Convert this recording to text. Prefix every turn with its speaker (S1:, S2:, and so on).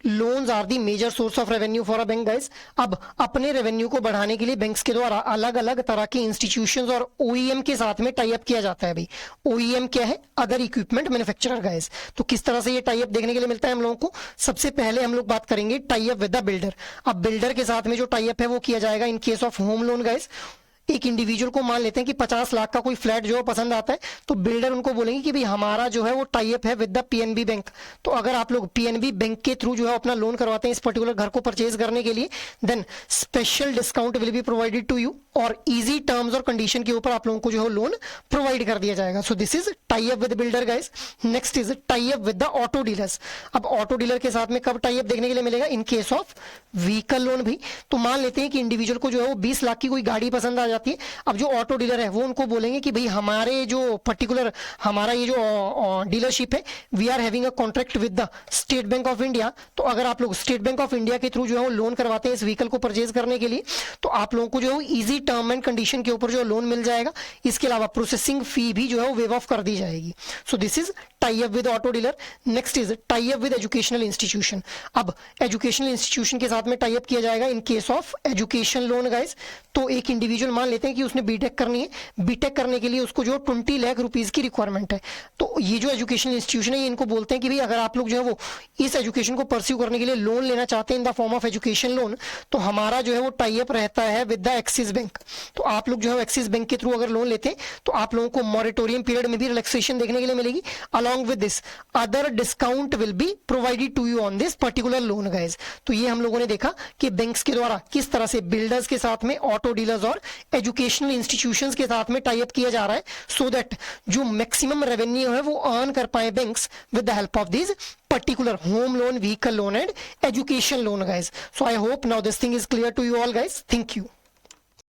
S1: Loans are the major source of revenue for a bank guys. अब अपने revenue को बढ़ाने के लिए बैंक्स के द्वारा अलग अलग तरह के इंस्टीट्यूशंस और ओईएम के साथ में टाई अप किया जाता है। भाई ओईएम क्या है? Other equipment manufacturer guys. तो किस तरह से ये टाई अप देखने के लिए मिलता है हम लोगों को? सबसे पहले हम लोग बात करेंगे tie up with the builder. अब बिल्डर के साथ में जो टाई अप है वो किया जाएगा in case of home loan guys. एक इंडिविजुअल को मान लेते हैं कि 50 लाख का कोई फ्लैट जो है पसंद आता है, तो बिल्डर उनको बोलेंगे कि भाई हमारा जो है वो टाई अप है विद द पीएनबी बैंक। तो अगर आप लोग पीएनबी बैंक के थ्रू जो है अपना लोन करवाते हैं इस पर्टिकुलर घर को परचेज करने के लिए, then special discount will be provided to you और इजी टर्म्स और कंडीशन के ऊपर आप लोगों को जो है लोन प्रोवाइड कर दिया जाएगा। So this is tie up with builder guys. Next is tie up with the auto dealers. अब ऑटो डीलर के साथ में कब टाई अप देखने के लिए मिलेगा? In case of vehicle loan भी। तो मान लेते हैं कि इंडिविजुअल को जो है वो 20 लाख की कोई गाड़ी पसंद आ जाती है। अब जो ऑटो डीलर है वो उनको बोलेंगे कि भाई हमारे जो पर्टिकुलर हमारा ये जो डीलरशिप है, we are having a contract with the State Bank of India. तो अगर आप लोग स्टेट बैंक ऑफ इंडिया के थ्रू जो है वो लोन करवाते हैं इस व्हीकल को परचेज करने के लिए, तो आप लोगों को जो है इजी टर्म एंड कंडीशन के ऊपर जो लोन मिल जाएगा। इसके अलावा प्रोसेसिंग फी भी जो है वो वेव ऑफ कर दी जाएगी। So this is tie up with auto dealer. Next is tie up with educational institution. अब एजुकेशनल इंस्टीट्यूशन के साथ में टाई अप किया जाएगा in case of education loan guys. तो एक इंडिविजुअल मान लेते हैं कि उसने बीटेक करनी है, बीटेक करने के लिए उसको जो 20 लाख रुपीस की रिक्वायरमेंट है। तो ये जो एजुकेशनल इंस्टीट्यूशन है ये इनको बोलते हैं कि भाई अगर आप लोग जो है वो इस एजुकेशन को परस्यू करने के लिए लोन लेना चाहते हैं in the form of education loan, तो हमारा जो है वो टाई अप रहता है विद द एक्सिस बैंक। तो आप लोग जो है एक्सिस बैंक के थ्रू अगर लोन लेते हैं तो आप लोगों को मॉरेटोरियम पीरियड में भी रिलैक्सेशन देखने के लिए मिलेगी। Along with this other discount will be provided to you on this particular loan guys. तो ये हम लोगों ने देखा कि बैंक्स के द्वारा किस तरह से बिल्डर्स के साथ में, ऑटो डीलर्स और एजुकेशनल इंस्टीट्यूशंस के साथ में टाई अप किया जा रहा है, सो दैट जो मैक्सिमम रेवेन्यू है वो अर्न कर पाए banks with the help of this particular home loan, vehicle loan and education loan guys. So I hope now this thing is clear to you all guys. Thank you.